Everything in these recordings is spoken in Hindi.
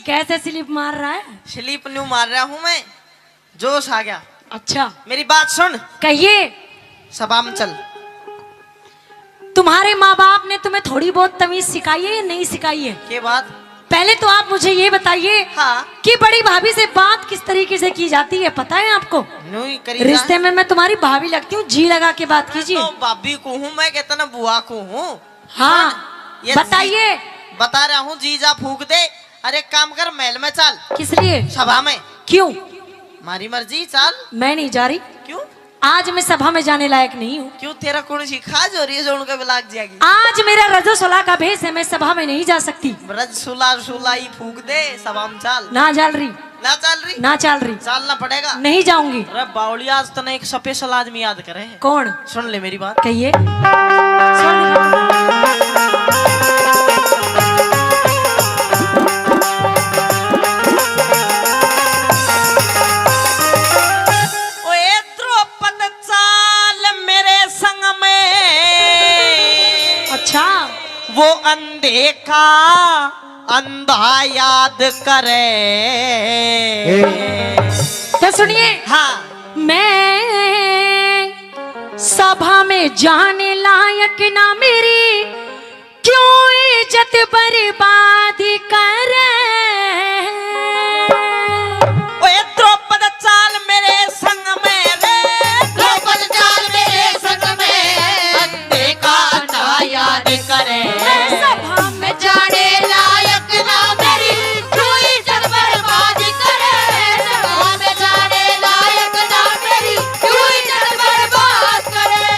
कैसे स्लिप मार रहा है? स्लीप न्यू मार रहा हूँ मैं, जोश आ गया। अच्छा मेरी बात सुन, कहिए। सभा में चल। तुम्हारे माँ बाप ने तुम्हें थोड़ी बहुत तमीज सिखाई है या नहीं सिखाई है? के बाद? पहले तो आप मुझे ये बताइए हाँ, कि बड़ी भाभी से बात किस तरीके से की जाती है, पता है आपको? न्यू ही करी रिश्ते में मैं तुम्हारी भाभी लगती हूँ, जी लगा के बात कीजिए। तो भाभी को हूँ मैं, कितना बुआ को हूँ। हाँ ये बताइए। बता रहा हूँ, जीजा फूक दे। अरे काम कर, महल में चल। किस लिए? सभा में। क्यों? मारी मर्जी, चल। मैं नहीं जा रही। क्यों? आज मैं सभा में जाने लायक नहीं हूँ। क्यों, तेरा कौन सी खाज हो रही है जो उनका लाग जाएगी? आज मेरा रजोसुला का भेष है, मैं सभा में नहीं जा सकती। ब्रज सुला सुला ही फूक दे, सभा में चल। ना चल रही। ना चल रही? ना चल रही। चलना पड़ेगा। नहीं जाऊंगी। अरे बावली, आज तने एक स्पेशल आदमी याद करे। कौन? सुन ले मेरी बात। कहिए। ओए द्रौपद चाल मेरे संग में, अच्छा वो अंधे का अंधा याद करे। तो सुनिए। हाँ, मैं सभा में जाने लायक ना मेरी, क्यों इज्जत बर्बाद करे। ओए द्रौपद चाल मेरे संग में रे, द्रौपद चाल मेरे संग में, अंधे का अंधा याद करे। मैं सभा में जाने लायक ना मेरी, क्यों इज्जत बर्बाद करे। सभा में जाने लायक ना मेरी, क्यों इज्जत बर्बाद करे।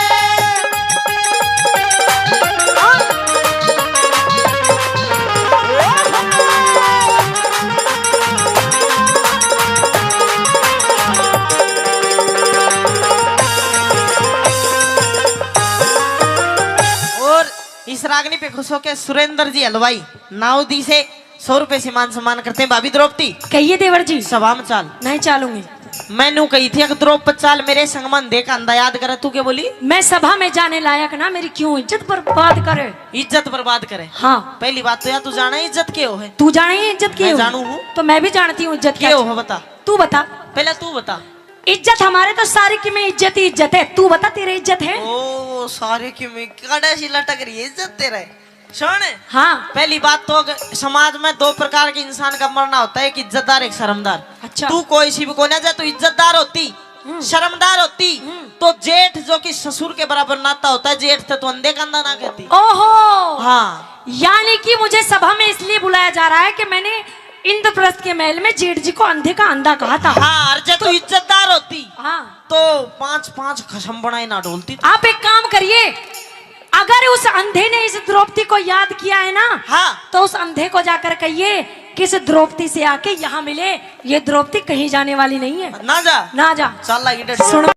और इस रागनी पे खुश होकर सुरेंद्र जी हलवाई नाउदी से 100 रुपए से मान सम्मान करते हैं। भाभी द्रौपदी, कहिए देवर जी। सभा में चाल। नहीं चालूंगी। मैनू कही थी कि द्रौपद चाल मेरे संग में अंधे का अंधा याद करे। तू क्या बोली? मैं सभा में जाने लायक ना मेरी, क्यों इज्जत बर्बाद करे। इज्जत बर्बाद करे। हाँ पहली बात तो यार, तू जाना इज्जत के हो है? तू जाने ही इज्जत की मैं हो? जानू हूँ। तो मैं भी जानती हूँ इज्जत के क्या। हो बता। तू बता। पहले तू बता। इज्जत हमारे तो सारी की में इज्जत ही इज्जत है। तू बता तेरी इज्जत है? ओ सारे की में कड़ा सी लटक रही है इज्जत तेरे। सुन, हाँ पहली बात तो समाज में 2 प्रकार के इंसान का मरना होता है, एक इज्जतदार, एक शर्मदार। अच्छा। तू कोई सी भी कोने जा, तू इज्जतदार होती, शर्मदार होती तो जेठ जो कि ससुर के बराबर नाता होता है, जेठ तो अंधे कंधा ना कहती। ओहो। हाँ, यानी कि मुझे सभा में इसलिए बुलाया जा रहा है कि मैंने इंद्रप्रस्थ के महल में जेठ जी को अंधे का अंधा कहा था। हाँ, अर्जे तू इज्जतदार होती हाँ तो 5-5 खसम बनाई ना डोलती। आप एक काम करिए, अगर उस अंधे ने इस द्रौपदी को याद किया है ना, हाँ, तो उस अंधे को जाकर कहिए कि इस द्रौपदी से आके यहाँ मिले। ये द्रौपदी कहीं जाने वाली नहीं है। ना जा, ना जा। चल सुनो।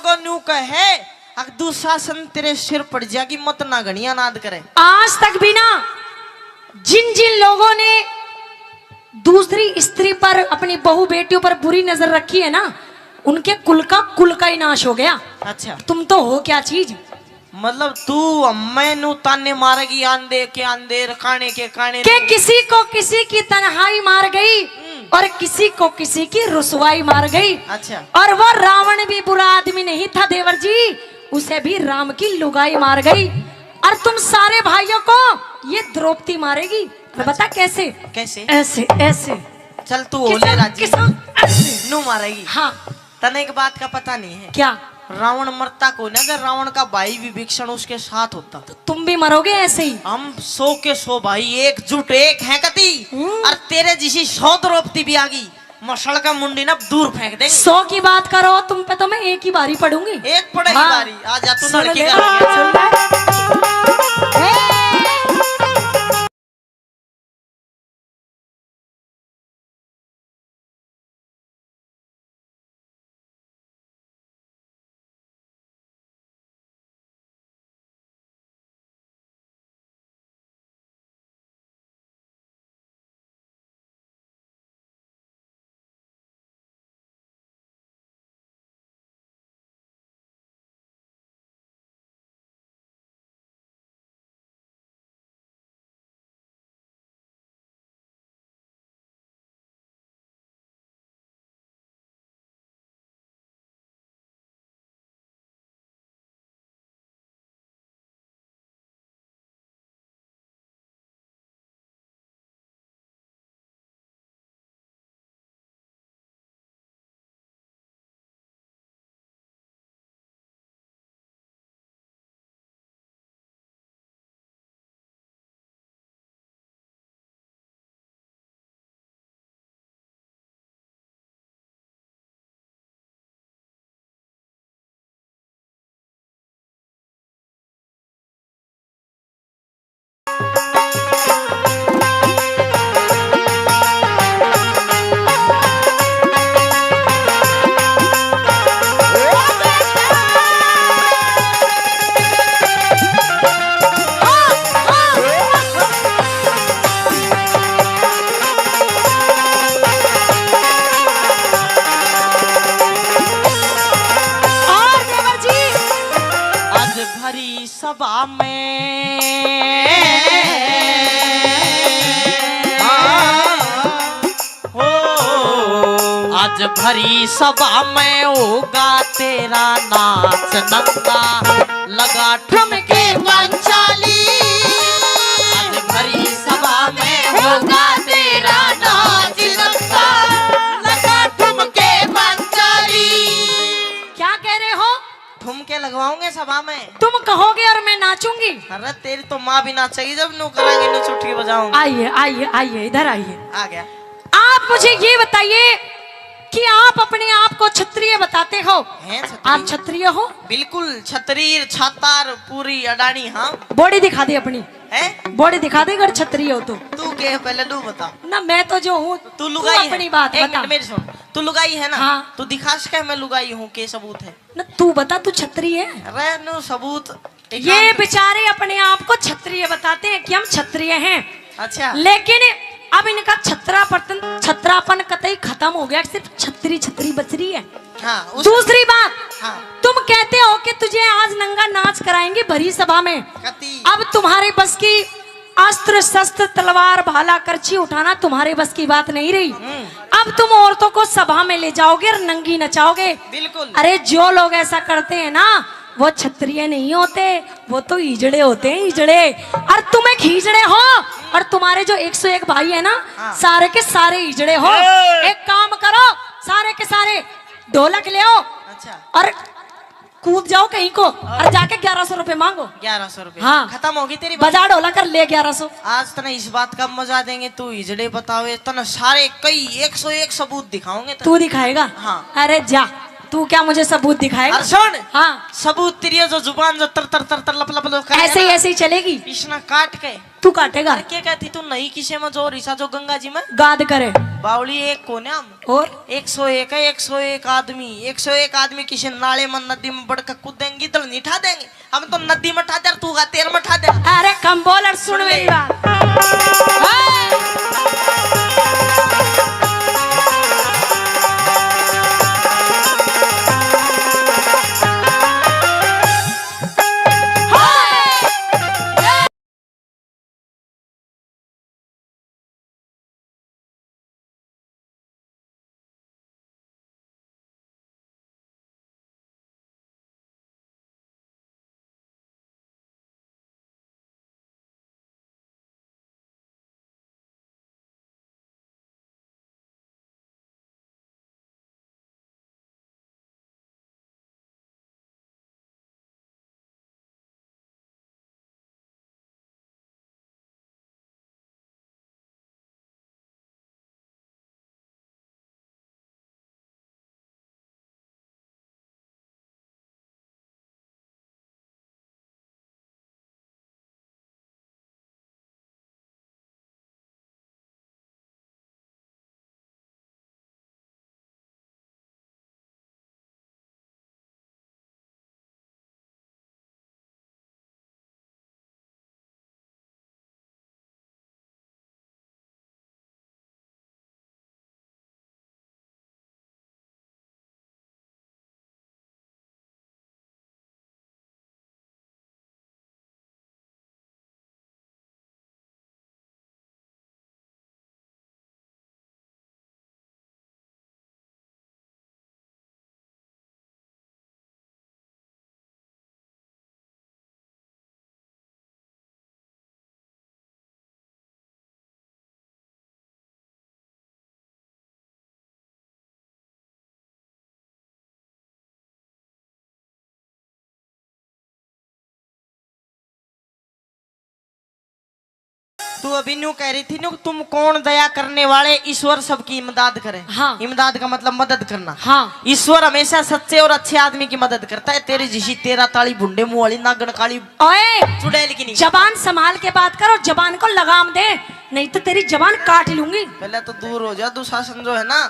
लोगों न्यू कहे अगर दुशासन तेरे सिर पड़ जाएगी मत ना घड़िया नाद करे। आज तक भी ना जिन जिन लोगों ने दूसरी स्त्री पर अपनी बहू बेटियों पर बुरी नजर रखी है ना उनके कुल का ही नाश हो गया। अच्छा तुम तो हो क्या चीज? मतलब तू मैनू ताने मारेगी आंधे के आंधेर काने के काने के किसी को किसी की तन्हाई मार गई और किसी को किसी की रुसवाई मार गई। अच्छा और वो रावण भी बुरा आदमी नहीं था देवर जी, उसे भी राम की लुगाई मार गई। और तुम सारे भाइयों को ये द्रौपदी मारेगी। तो बता कैसे? कैसे? ऐसे ऐसे। चल तू ओले राजी ऐसे। नू मारेगी। हाँ तने एक बात का पता नहीं है क्या? रावण मरता को ना अगर रावण का भाई विभीषण उसके साथ होता तो तुम भी मरोगे ऐसे ही। हम 100 के 100 भाई एकजुट एक हैं कती और तेरे जैसी 100 द्रौपदी भी आ गई मसल का मुंडी ना दूर फेंक देंगे। 100 की बात करो तुम पे तो मैं एक ही बारी पढ़ूंगी। एक पड़ेगी हाँ। बारी आ जा तू सुन लड़की ले, का सुन ले। सभा में हो आज भरी सभा में होगा तेरा नाच नंगा लगा ठुमके पंचाली। आज भरी सभा में होगा तेरा नाच नंगा लगा ठुमके पंचाली। क्या कह रहे हो? ठुमके लगवाओगे सभा में? तुम कहोगे और मैं नाचूंगी? अरे तेरी तो माँ भी नाचेगी जब नू कराएंगे नू चुटकी बजाऊंगी। आइए आइए आइए इधर आइए। आ गया। आप मुझे ये बताइए कि आप अपने आप को क्षत्रिय बताते हो? हैं आप क्षत्रिय हो? बिल्कुल क्षत्रिय छातार पूरी अडानी। हाँ बॉडी दिखा दे अपनी। है बॉडी दिखा दे अगर क्षत्रिय हो तो। तू के पहले तू बता ना मैं तो जो हूँ तू लुगाई अपनी है। बात एक बता। मिनट मेरी सुन तू लुगाई है ना? हाँ। तू दिखा सके मैं लुगाई हूँ के सबूत है? ना तू बता तू क्षत्रिय है? अरे नो सबूत एक ये काम कर। बेचारे अपने आप को क्षत्रिय बताते हैं कि हम क्षत्रिय हैं। अच्छा लेकिन अब इनका छत्रापन कतई खत्म हो गया, सिर्फ छत्री छत्री बच रही है। हाँ दूसरी बात हाँ तुम कहते हो कि तुझे आज नंगा नाच कराएंगे भरी सभा में। कती अब तुम्हारे बस की अस्त्र शस्त्र तलवार भाला करछी उठाना तुम्हारे बस की बात नहीं रही। अब तुम औरतों को सभा में ले जाओगे और नंगी नचाओगे। बिल्कुल। अरे जो लोग ऐसा करते हैं ना वो क्षत्रिय नहीं होते, वो तो ईजड़े होते हैं, ईजड़े। और तुम एक ईजड़े हो और तुम्हारे जो 101 भाई है ना हाँ। सारे के सारे ईजड़े हो। एक काम करो सारे के सारे ढोलक ले आओ अच्छा और कूद जाओ कहीं को और जाके 1100 रुपए मांगो। 1100 रुपए हाँ। खत्म होगी तेरी बात। बजा ढोलक कर ले 1100। आज तना इस बात का मजा देंगे तू हिजड़े बतावे तना सारे कई 101 सबूत दिखाओगे तू दिखाएगा? हाँ। अरे जा तू क्या मुझे सबूत दिखाएगा? अरे सुन हाँ सबूत तेरी जो जुबान जो तर तर तर तर लप लप लप करे ऐसे ही ना, ऐसे ही चलेगी। इसना काट के तू काटेगा? अरे क्या कहती तू नहीं किसे में जो रिसा जो गंगा जी में गाद करे बावली एक को ना हम और 101 है, 101 आदमी, 101 आदमी किसी नाले में नदी में बढ़कर कूदेंगे तो नहीं ठा देंगे। हम तो नदी में ठा दे, तू गा तेर में ठा दे। अरे कम बोल और सुन मेरी बात। तू अभी न्यू कह रही थी ना, तुम कौन दया करने वाले, ईश्वर सबकी इमदाद करे। हाँ। इमदाद का मतलब मदद करना। हाँ। ईश्वर हमेशा सच्चे और अच्छे आदमी की मदद करता है। तेरी जिसी तेरा ताली भुंडे मुंह वाली नागन काली ओए चुड़ैल की नहीं। जबान संभाल के बात कर और जबान को लगाम दे, नहीं तो तेरी जबान काट लूंगी। पहले तो दूर हो जा, दुशासन जो है ना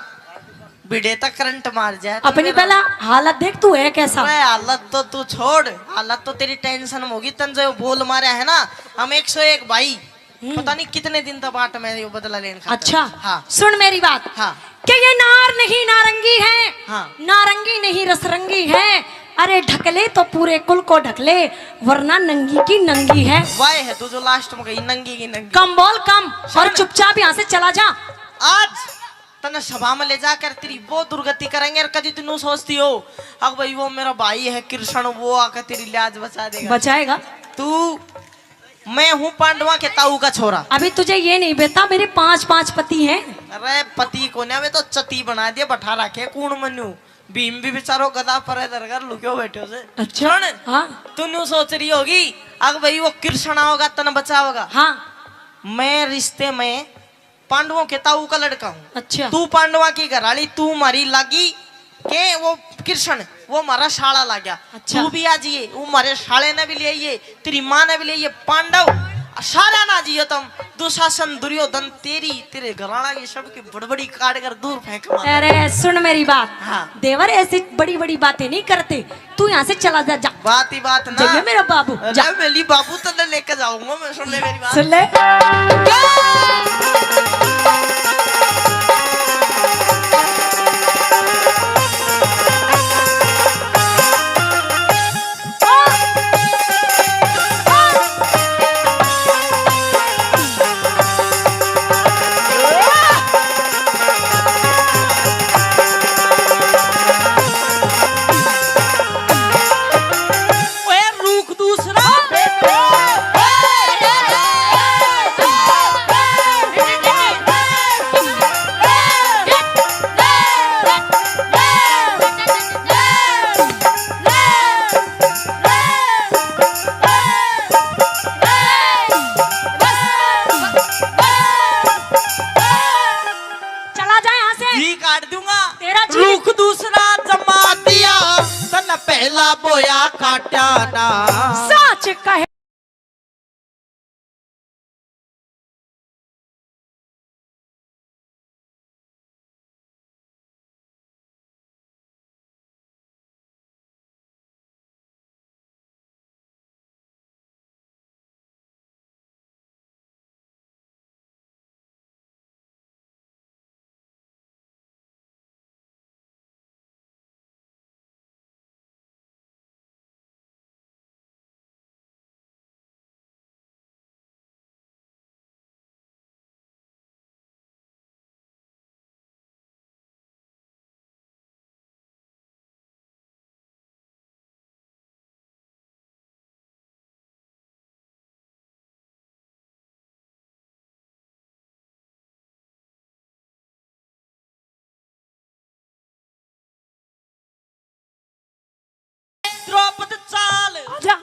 भिड़े तक करंट मार जाए। अपनी पहला हालत देख, तू है कैसा। अरे हालत तो तू छोड़, हालत तो तेरी टेंशन होगी। तन जो बोल मारा है ना, हम 101 भाई पता नहीं कितने दिन तक बाट में ये बदला लेने खातिर। अच्छा हाँ। सुन मेरी बात। हाँ। कि ये नार नहीं नारंगी है। हाँ। नारंगी नहीं रसरंगी है। अरे ढकले तो पूरे कुल को ढकले, वरना नंगी की नंगी है। वाह है तू जो लास्ट में गई नंगी की नंगी। कम बोल कम, और चुपचाप यहाँ से चला जा। आज तने सभा में ले जाकर तेरी वो दुर्गति करेंगे। और कभी तू सोचती हो अब भाई वो मेरा भाई है कृष्ण, वो आकर तेरी लाज बचा देगा। बचाएगा तू, मैं हूँ पांडवा के ताऊ का छोरा। अभी तुझे ये नहीं बेटा मेरे 5 पति हैं। अरे पति को ने तो चती बना दिया, बैठा रखे कूण मनु। भीम भी बेचारो गदा पर दरगार लुक्यो बैठे से। अच्छा। हाँ। तू न्यू सोच रही होगी अगर भाई वो कृष्ण आओगा तन बचाओगा। हाँ। मैं रिश्ते में पांडवों के ताऊ का लड़का हूँ। अच्छा। तू पांडवा की घराली, तू मारी लागी के वो कृष्ण वो मारा शाला ला गया। अच्छा। तू भी आ जाइए, वो मारे शाले ने भी ले आइए, तेरी माँ ने भी ले आइए। पांडव सारा ना जियो तुम, दुशासन दुर्योधन तेरी तेरे घराना की सबकी बड़बड़ी काट कर दूर फेंक मार। अरे सुन मेरी बात। हाँ। देवर ऐसी बड़ी बड़ी बातें नहीं करते, तू यहाँ से चला जा। जा बात ही बात ना। जगह मेरा बाबू जा। अरे मेरी बाबू तो लेकर जाऊंगा मैं, सुन ले मेरी बात। सुन ले। काट दूंगा तेरा जी। रुख दूसरा जमा दिया, तन पहला बोया काटा ना। सच कहे द्रौपद चाल। आजा।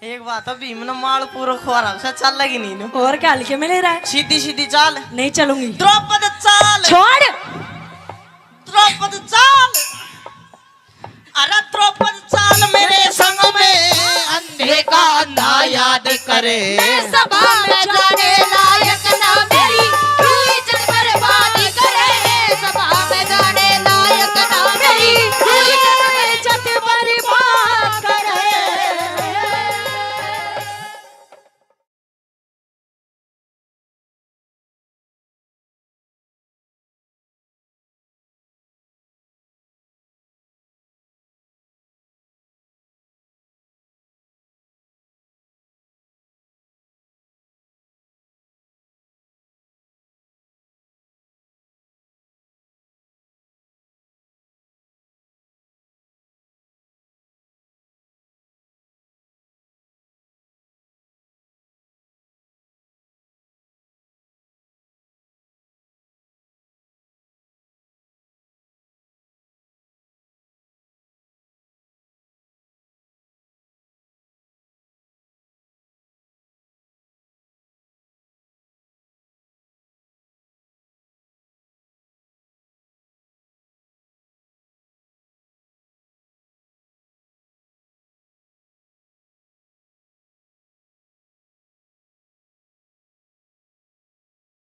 एक बात अभी मन माल पूरा खोरा से चल लगी नहीं नो। और क्या हल्के में ले रहा है? सीधी सीधी चाल। नहीं चलूंगी। द्रौपद चाल। छोड़। द्रौपद चाल। अरे द्रौपद चाल मेरे संग में अंधे का अंधा याद करे मैं सभा में जाने लायक ना मेरी रूई जल बर्बाद करे सभा में जाने लायक ना मेरी रूई इज्जत बर्बाद करे।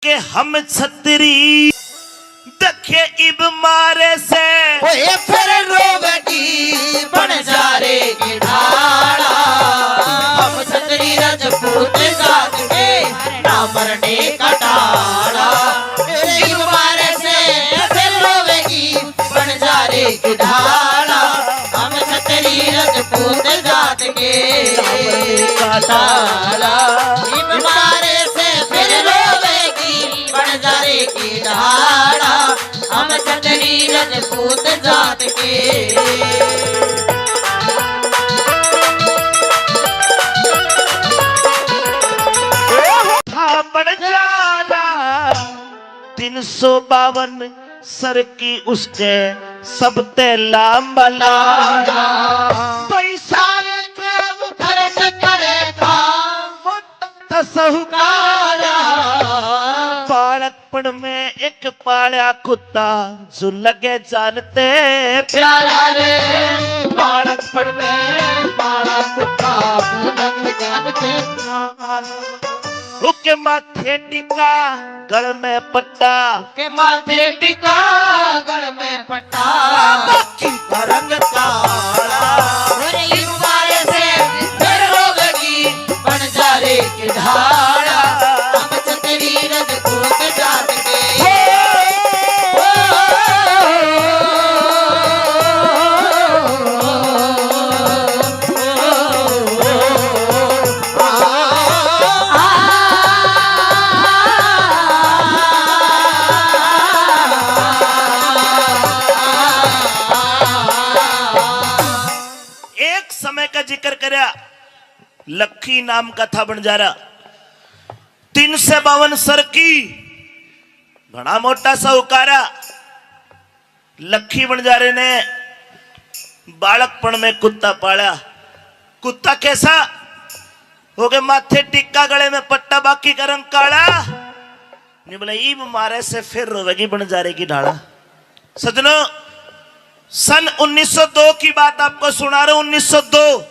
के हम छतरी दखे इब मारे से ओए फिर रोवटी बन जा रे की ढाला हम छतरी रजपूत जात के ना मरने का टाला इब मारे से फिर रोवेगी बन जा रे की ढाला हम छतरी रजपूत जात के ना मरने का टाला इब मारे से फिर रोवेगी बन जा रे की ढाला हम छतरी रजपूत जात के। था बन जाला 352 सर की उसके सब ते लांबला पैसा खर्च करे था साहूकारा बालकपन में एक पाला कुत्ता जो लगे जानते प्यारा रे बालकपन में पाला कुत्ता पूनम जानते उसके माथे टिका गल में पट्टा के माथे टिका गल में पट्टा बाकी का रंग काला अरे इस बारे से फिर होगी बन जा रे की ढाला हम छतरी रजपूत जात के। एक समय का जिक्र करया लखी नाम का था बंजारा 352 सर की घना मोटा साहूकारा लखी बंजारे ने बालकपन में कुत्ता पाला। कुत्ता कैसा हो गए माथे टिक्का गले में पट्टा बाकी का रंग काला नहीं बोला ईब मारे से फिर रोवेगी बंजारे की ढाला। सजनों सन 1902 की बात आपको सुना रहा हूं। 1902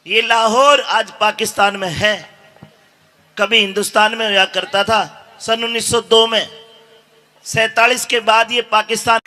ये लाहौर आज पाकिस्तान में है, कभी हिंदुस्तान में हुआ करता था। सन 1902 में 47 के बाद ये पाकिस्तान